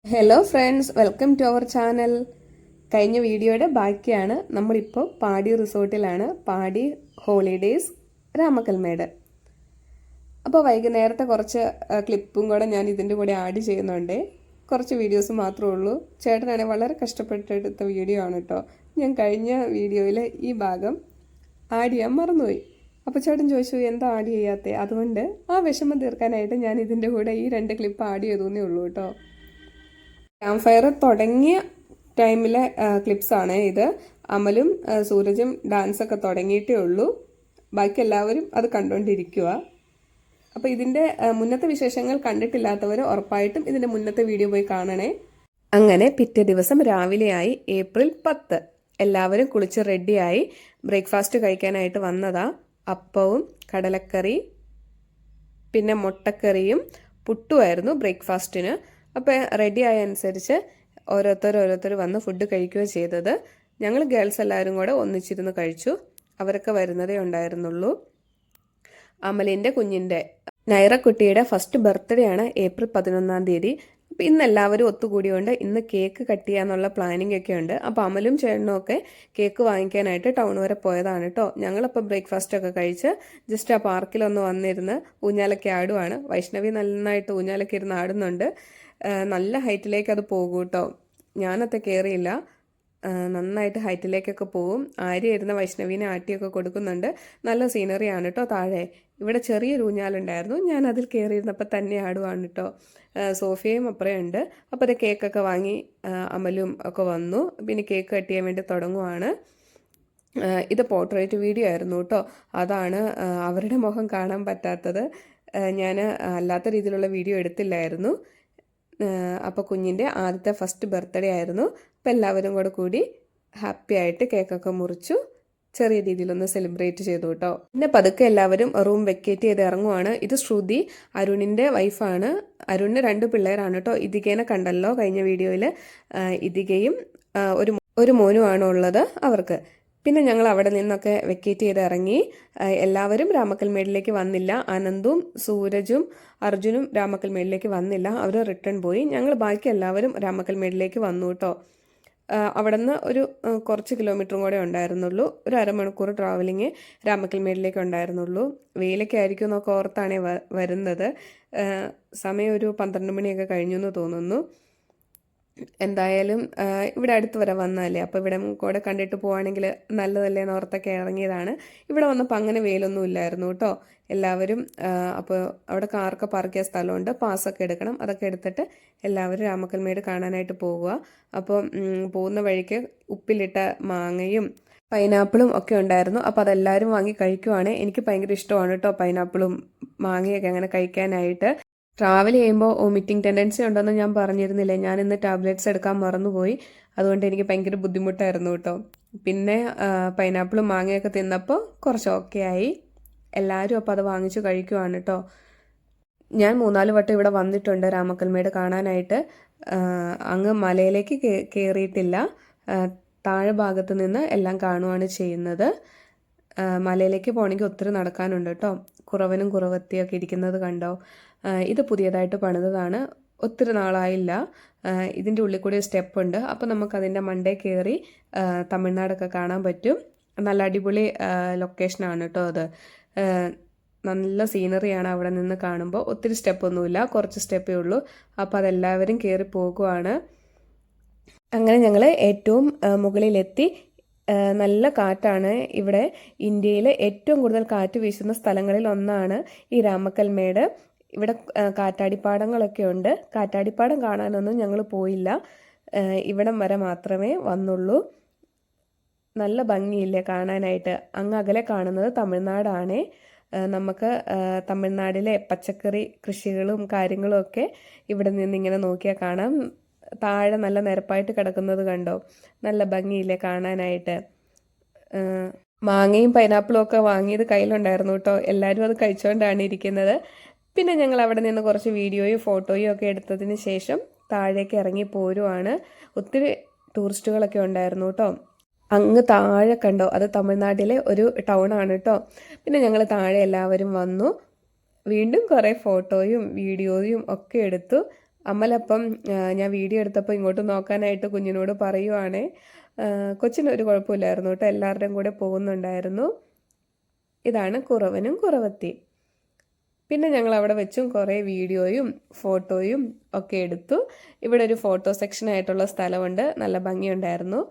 Hello friends, welcome to our channel. കഴിഞ്ഞ വീഡിയോയുടെ ബാക്കിയാണ്. നമ്മളിപ്പോൾ പാടി റിസോർട്ടിലാണ്. പാടി ഹോളിഡേയ്സ് രാമക്കൽമേട്. അപ്പോൾ വൈകുന്നേരത്തെ കുറച്ച് ക്ലിപ്പും കൂടെ ഞാൻ ഇതിൻ്റെ കൂടെ ആഡ് ചെയ്യുന്നുണ്ട്. കുറച്ച് വീഡിയോസ് മാത്രമേ ഉള്ളൂ. ചേട്ടനാണെങ്കിൽ വളരെ കഷ്ടപ്പെട്ടെടുത്ത വീഡിയോ ആണ് കേട്ടോ. ഞാൻ കഴിഞ്ഞ വീഡിയോയിൽ ഈ ഭാഗം ആഡ് ചെയ്യാൻ മറന്നുപോയി. അപ്പോൾ ചേട്ടൻ ചോദിച്ചു എന്താ ആഡ് ചെയ്യാത്തത്. അതുകൊണ്ട് ആ വിഷമം തീർക്കാനായിട്ട് ഞാൻ ഇതിൻ്റെ കൂടെ ഈ 2 ക്ലിപ്പ് ആഡ് ചെയ്തേ ഉള്ളൂ കേട്ടോ. ക്യാമ്പ് ഫയർ തുടങ്ങിയ ടൈമിലെ ക്ലിപ്സാണ് ഇത്. അമലും സൂരജും ഡാൻസൊക്കെ തുടങ്ങിയിട്ടേ ഉള്ളൂ. ബാക്കി എല്ലാവരും അത് കണ്ടുകൊണ്ടിരിക്കുക. അപ്പോൾ ഇതിൻ്റെ മുന്നത്തെ വിശേഷങ്ങൾ കണ്ടിട്ടില്ലാത്തവർ ഉറപ്പായിട്ടും ഇതിൻ്റെ മുന്നത്തെ വീഡിയോ പോയി കാണണേ. അങ്ങനെ പിറ്റേ ദിവസം രാവിലെയായി, ഏപ്രിൽ 10. എല്ലാവരും കുളിച്ച് റെഡിയായി ബ്രേക്ക്ഫാസ്റ്റ് കഴിക്കാനായിട്ട് വന്നതാ. അപ്പവും കടലക്കറി പിന്നെ മുട്ടക്കറിയും പുട്ടുമായിരുന്നു ബ്രേക്ക്ഫാസ്റ്റിന്. അപ്പോൾ റെഡി ആയ അനുസരിച്ച് ഓരോരുത്തർ വന്ന് ഫുഡ് കഴിക്കുകയോ ചെയ്തത്. ഞങ്ങൾ ഗേൾസ് എല്ലാവരും കൂടെ ഒന്നിച്ചിരുന്ന് കഴിച്ചു. അവരൊക്കെ വരുന്നതേ ഉണ്ടായിരുന്നുള്ളൂ. അമലിൻ്റെ കുഞ്ഞിൻ്റെ നൈറക്കുട്ടിയുടെ ഫസ്റ്റ് ബർത്ത്ഡേ ആണ് ഏപ്രിൽ 11-ാം തീയതി. അപ്പോൾ ഇന്ന് എല്ലാവരും ഒത്തുകൂടിയുകൊണ്ട് ഇന്ന് കേക്ക് കട്ട് ചെയ്യാന്നുള്ള പ്ലാനിങ് ഒക്കെ ഉണ്ട്. അപ്പോൾ അമലും ചേട്ടനും ഒക്കെ കേക്ക് വാങ്ങിക്കാനായിട്ട് ടൗൺ വരെ പോയതാണ് കേട്ടോ. ഞങ്ങളപ്പോൾ ബ്രേക്ക്ഫാസ്റ്റ് ഒക്കെ കഴിച്ച് ജസ്റ്റ് ആ പാർക്കിലൊന്ന് വന്നിരുന്ന് ഊഞ്ഞാലൊക്കെ ആടുവാണ്. വൈഷ്ണവി നന്നായിട്ട് ഊഞ്ഞാലൊക്കെ ഇരുന്ന് ആടുന്നുണ്ട്. നല്ല ഹൈറ്റിലേക്ക് അത് പോകും കേട്ടോ. ഞാനത് കയറിയില്ല. നന്നായിട്ട് ഹൈറ്റിലേക്കൊക്കെ പോവും. ആര്യ ഇരുന്ന വൈഷ്ണവീനെ ആട്ടിയൊക്കെ കൊടുക്കുന്നുണ്ട്. നല്ല സീനറിയാണ് കേട്ടോ താഴെ. ഇവിടെ ചെറിയൊരു ഊഞ്ഞാലുണ്ടായിരുന്നു. ഞാൻ അതിൽ കയറിയിരുന്നപ്പോൾ തന്നെ ആടുവാണ് കേട്ടോ. സോഫിയയും അപ്പുറമുണ്ട്. അപ്പോൾ അത് കേക്കൊക്കെ വാങ്ങി അമലും ഒക്കെ വന്നു. പിന്നെ കേക്ക് കട്ട് ചെയ്യാൻ വേണ്ടി തുടങ്ങുവാണ്. ഇത് പോർട്രേറ്റ് വീഡിയോ ആയിരുന്നു കേട്ടോ. അതാണ് അവരുടെ മുഖം കാണാൻ പറ്റാത്തത്. ഞാൻ അല്ലാത്ത രീതിയിലുള്ള വീഡിയോ എടുത്തില്ലായിരുന്നു. അപ്പോൾ കുഞ്ഞിൻ്റെ ആദ്യത്തെ ഫസ്റ്റ് ബർത്ത്ഡേ ആയിരുന്നു. അപ്പോൾ എല്ലാവരും കൂടി ഹാപ്പി ആയിട്ട് കേക്കൊക്കെ മുറിച്ചു ചെറിയ രീതിയിലൊന്ന് സെലിബ്രേറ്റ് ചെയ്തു കേട്ടോ. പിന്നെ പതുക്കെ എല്ലാവരും റൂം വെക്കേറ്റ് ചെയ്ത് ഇറങ്ങുവാണ്. ഇത് ശ്രുതി, അരുണിൻ്റെ വൈഫാണ്. അരുണിന് 2 പിള്ളേരാണ് കേട്ടോ. ഇതികേനെ കണ്ടല്ലോ കഴിഞ്ഞ വീഡിയോയിൽ. ഇതികയും ഒരു മോനുമാണ് ഉള്ളത് അവർക്ക്. പിന്നെ ഞങ്ങൾ അവിടെ നിന്നൊക്കെ വെക്കേറ്റ് ചെയ്ത് ഇറങ്ങി. എല്ലാവരും രാമക്കൽമേടിലേക്ക് വന്നില്ല. അനന്തും സൂരജും അർജുനും രാമക്കൽമേടിലേക്ക് വന്നില്ല. അവർ റിട്ടേൺ പോയി. ഞങ്ങൾ ബാക്കി എല്ലാവരും രാമക്കൽമേടിലേക്ക് വന്നു കേട്ടോ. അവിടെ നിന്ന് ഒരു കുറച്ച് കിലോമീറ്ററും കൂടെ ഉണ്ടായിരുന്നുള്ളൂ. ഒരു അരമണിക്കൂർ ട്രാവലിങ് രാമക്കൽമേടിലേക്ക് ഉണ്ടായിരുന്നുള്ളൂ. വെയിലൊക്കെ ആയിരിക്കും എന്നൊക്കെ ഓർത്താണ് വരുന്നത്. സമയം ഒരു 12 മണിയൊക്കെ കഴിഞ്ഞു എന്ന് തോന്നുന്നു. എന്തായാലും ഇവിടെ അടുത്ത് വരെ വന്നാലേ, അപ്പോൾ ഇവിടെ കൂടെ കണ്ടിട്ട് പോവുകയാണെങ്കിൽ നല്ലതല്ലേ എന്ന് ഓർത്തൊക്കെ ഇറങ്ങിയതാണ്. ഇവിടെ വന്നപ്പോൾ അങ്ങനെ വെയിലൊന്നും ഇല്ലായിരുന്നു കേട്ടോ. എല്ലാവരും അപ്പോൾ അവിടെ കാറൊക്കെ പാർക്ക് ചെയ്യാൻ സ്ഥലമുണ്ട്. പാസ്സൊക്കെ എടുക്കണം. അതൊക്കെ എടുത്തിട്ട് എല്ലാവരും രാമക്കൽമേട് കാണാനായിട്ട് പോകുക. അപ്പോൾ പോകുന്ന വഴിക്ക് ഉപ്പിലിട്ട മാങ്ങയും പൈനാപ്പിളും ഒക്കെ ഉണ്ടായിരുന്നു. അപ്പോൾ അതെല്ലാവരും വാങ്ങി കഴിക്കുവാണ്. എനിക്ക് ഭയങ്കര ഇഷ്ടമാണ് കേട്ടോ പൈനാപ്പിളും മാങ്ങയൊക്കെ അങ്ങനെ കഴിക്കാനായിട്ട്. ട്രാവൽ ചെയ്യുമ്പോൾ വോമിറ്റിംഗ് ടെൻഡൻസി ഉണ്ടെന്ന് ഞാൻ പറഞ്ഞിരുന്നില്ലേ. ഞാൻ ഇന്ന് ടാബ്ലറ്റ്സ് എടുക്കാൻ മറന്നുപോയി. അതുകൊണ്ട് എനിക്ക് ഭയങ്കര ബുദ്ധിമുട്ടായിരുന്നു കേട്ടോ. പിന്നെ പൈനാപ്പിളും മാങ്ങയൊക്കെ തിന്നപ്പോൾ കുറച്ച് ഓക്കെ ആയി. എല്ലാവരും അപ്പോൾ അത് വാങ്ങിച്ച് കഴിക്കുവാണ് കേട്ടോ. ഞാൻ 3-4 വട്ടം ഇവിടെ വന്നിട്ടുണ്ട് രാമക്കൽമേട് കാണാനായിട്ട്. അങ്ങ് മലയിലേക്ക് കയറിയിട്ടില്ല. താഴെ ഭാഗത്ത് നിന്ന് എല്ലാം കാണുകയാണ് ചെയ്യുന്നത്. മലയിലേക്ക് പോകണമെങ്കിൽ ഒത്തിരി നടക്കാനുണ്ട് കേട്ടോ. കുറവനും കുറവത്തിയൊക്കെ ഇരിക്കുന്നത് കണ്ടോ. ഇത് പുതിയതായിട്ട് പണിതതാണ്. ഒത്തിരി നാളായില്ല. ഇതിൻ്റെ ഉള്ളിൽ കൂടി സ്റ്റെപ്പ് ഉണ്ട്. അപ്പോൾ നമുക്കതിൻ്റെ മണ്ടേ കയറി തമിഴ്നാടൊക്കെ കാണാൻ പറ്റും. നല്ല അടിപൊളി ലൊക്കേഷനാണ് കേട്ടോ അത്. നല്ല സീനറിയാണ് അവിടെ നിന്ന് കാണുമ്പോൾ. ഒത്തിരി സ്റ്റെപ്പൊന്നുമില്ല, കുറച്ച് സ്റ്റെപ്പേ ഉള്ളൂ. അപ്പോൾ അതെല്ലാവരും കയറി പോകുവാണ്. അങ്ങനെ ഞങ്ങൾ ഏറ്റവും മുകളിലെത്തി. നല്ല കാറ്റാണ് ഇവിടെ. ഇന്ത്യയിലെ ഏറ്റവും കൂടുതൽ കാറ്റ് വീശുന്ന സ്ഥലങ്ങളിൽ ഒന്നാണ് ഈ രാമക്കൽമേട്. ഇവിടെ കാറ്റാടിപ്പാടങ്ങളൊക്കെ ഉണ്ട്. കാറ്റാടിപ്പാടം കാണാനൊന്നും ഞങ്ങൾ പോയില്ല. ഇവിടം വരെ മാത്രമേ വന്നുള്ളൂ. നല്ല ഭംഗിയില്ലേ കാണാനായിട്ട്. അങ്ങ് അകലെ കാണുന്നത് തമിഴ്നാടാണ്. നമുക്ക് തമിഴ്നാട്ടിലെ പച്ചക്കറി കൃഷികളും കാര്യങ്ങളും ഒക്കെ ഇവിടെ നിന്ന് ഇങ്ങനെ നോക്കിയാൽ കാണാം. താഴെ നല്ല നിരപ്പായിട്ട് കിടക്കുന്നത് കണ്ടോ. നല്ല ഭംഗിയില്ലേ കാണാനായിട്ട്. മാങ്ങയും പൈനാപ്പിളും ഒക്കെ വാങ്ങിയത് കയ്യിലുണ്ടായിരുന്നു കേട്ടോ. എല്ലാവരും അത് കഴിച്ചുകൊണ്ടാണ് ഇരിക്കുന്നത്. പിന്നെ ഞങ്ങൾ അവിടെ നിന്ന് കുറച്ച് വീഡിയോയും ഫോട്ടോയും ഒക്കെ എടുത്തതിന് ശേഷം താഴേക്ക് ഇറങ്ങി പോരുവാണ്. ഒത്തിരി ടൂറിസ്റ്റുകളൊക്കെ ഉണ്ടായിരുന്നു കേട്ടോ. അങ്ങ് താഴെ കണ്ടോ, അത് തമിഴ്നാട്ടിലെ ഒരു ടൗൺ ആണ് കേട്ടോ. പിന്നെ ഞങ്ങൾ താഴെ എല്ലാവരും വന്നു. വീണ്ടും കുറേ ഫോട്ടോയും വീഡിയോയും ഒക്കെ എടുത്തു. അമലപ്പം ഞാൻ വീഡിയോ എടുത്തപ്പോൾ ഇങ്ങോട്ട് നോക്കാനായിട്ട് കുഞ്ഞിനോട് പറയുവാണേ. കൊച്ചിനൊരു കുഴപ്പമില്ലായിരുന്നു കേട്ടോ, എല്ലാവരുടെയും കൂടെ പോകുന്നുണ്ടായിരുന്നു. ഇതാണ് കുറവനും കുറവത്തി. പിന്നെ ഞങ്ങൾ അവിടെ വെച്ചും കുറേ വീഡിയോയും ഫോട്ടോയും ഒക്കെ എടുത്തു. ഇവിടെ ഒരു ഫോട്ടോ സെക്ഷനായിട്ടുള്ള സ്ഥലമുണ്ട്, നല്ല ഭംഗിയുണ്ടായിരുന്നു.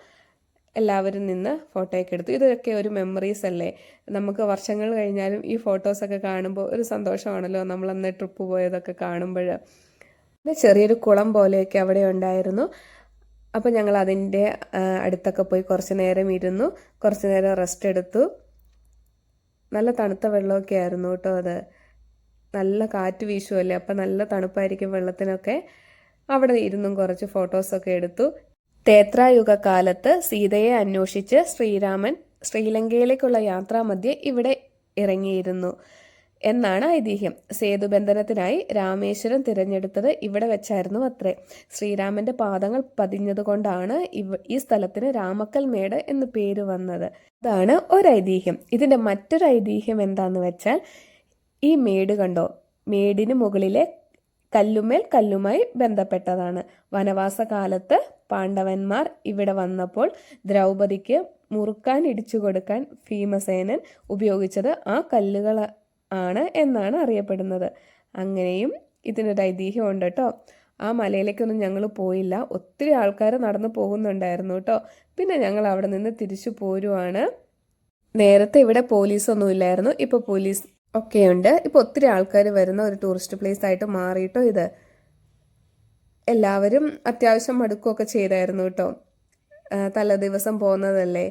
എല്ലാവരും നിന്ന് ഫോട്ടോയൊക്കെ എടുത്തു. ഇതൊക്കെ ഒരു മെമ്മറീസ് അല്ലേ, നമുക്ക് വർഷങ്ങൾ കഴിഞ്ഞാലും ഈ ഫോട്ടോസൊക്കെ കാണുമ്പോൾ ഒരു സന്തോഷമാണല്ലോ, നമ്മളന്ന് ട്രിപ്പ് പോയതൊക്കെ കാണുമ്പോൾ. പിന്നെ ചെറിയൊരു കുളം പോലെയൊക്കെ അവിടെ ഉണ്ടായിരുന്നു. അപ്പോൾ ഞങ്ങൾ അതിൻ്റെ അടുത്തൊക്കെ പോയി കുറച്ച് നേരം ഇരുന്നു, കുറച്ച് നേരം റെസ്റ്റ് എടുത്തു. നല്ല തണുത്ത വെള്ളമൊക്കെ ആയിരുന്നു കേട്ടോ അത്. നല്ല കാറ്റ് വീശുമല്ലേ, അപ്പം നല്ല തണുപ്പായിരിക്കും വെള്ളത്തിനൊക്കെ. അവിടെ ഇരുന്നും കുറച്ച് ഫോട്ടോസൊക്കെ എടുത്തു. തേത്രായുഗ കാലത്ത് സീതയെ അന്വേഷിച്ച് ശ്രീരാമൻ ശ്രീലങ്കയിലേക്കുള്ള യാത്രാമധ്യേ ഇവിടെ ഇറങ്ങിയിരുന്നു എന്നാണ് ഐതിഹ്യം. സേതുബന്ധനത്തിനായി രാമേശ്വരം തിരഞ്ഞെടുത്തത് ഇവിടെ വെച്ചായിരുന്നു അത്രേ. ശ്രീരാമന്റെ പാദങ്ങൾ പതിഞ്ഞതുകൊണ്ടാണ് ഈ സ്ഥലത്തിന് രാമക്കൽമേട് എന്ന് പേര് വന്നത്. അതാണ് ഒരു ഐതിഹ്യം. ഇതിന്റെ മറ്റൊരു ഐതിഹ്യം എന്താന്ന് വെച്ചാൽ, ഈ മേട് കണ്ടോ, മേടിന് മുകളിലെ കല്ലുമേൽ കല്ലുമായി ബന്ധപ്പെട്ടതാണ്. വനവാസകാലത്ത് പാണ്ഡവന്മാർ ഇവിടെ വന്നപ്പോൾ ദ്രൗപദിക്ക് മുറുക്കാൻ ഇടിച്ചു കൊടുക്കാൻ ഭീമസേനൻ ഉപയോഗിച്ചത് ആ കല്ലുകൾ ആണ് എന്നാണ് അറിയപ്പെടുന്നത്. അങ്ങനെയും ഇതിനൊരു ഐതിഹ്യം ഉണ്ട് കേട്ടോ. ആ മലയിലേക്കൊന്നും ഞങ്ങൾ പോയില്ല, ഒത്തിരി ആൾക്കാർ നടന്നു പോകുന്നുണ്ടായിരുന്നു കേട്ടോ. പിന്നെ ഞങ്ങൾ അവിടെ നിന്ന് തിരിച്ചു പോരുവാണ്. നേരത്തെ ഇവിടെ പോലീസൊന്നും ഇല്ലായിരുന്നു, ഇപ്പോൾ പോലീസ് ഒക്കെയുണ്ട്. ഇപ്പോൾ ഒത്തിരി ആൾക്കാർ വരുന്ന ഒരു ടൂറിസ്റ്റ് പ്ലേസ് ആയിട്ട് മാറിയിട്ടോ ഇത്. എല്ലാവരും അത്യാവശ്യം മടുക്കുകയൊക്കെ ചെയ്തായിരുന്നു കേട്ടോ, തലേ ദിവസം പോകുന്നതല്ലേ.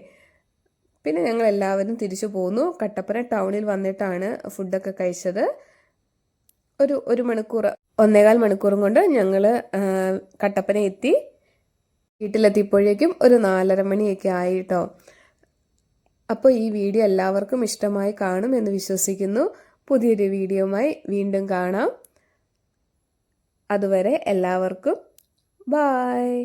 പിന്നെ ഞങ്ങൾ എല്ലാവരും തിരിച്ചു പോന്നു. കട്ടപ്പന ടൗണിൽ വന്നിട്ടാണ് ഫുഡൊക്കെ കഴിച്ചത്. ഒരു മണിക്കൂർ 1.25 മണിക്കൂറും കൊണ്ട് ഞങ്ങൾ കട്ടപ്പന എത്തി. വീട്ടിലെത്തിയപ്പോഴേക്കും ഒരു 4:30 മണിയൊക്കെ ആയിട്ടോ. അപ്പോൾ ഈ വീഡിയോ എല്ലാവർക്കും ഇഷ്ടമായി കാണും എന്ന് വിശ്വസിക്കുന്നു. പുതിയൊരു വീഡിയോയുമായി വീണ്ടും കാണാം. അതുവരെ എല്ലാവർക്കും ബായ്.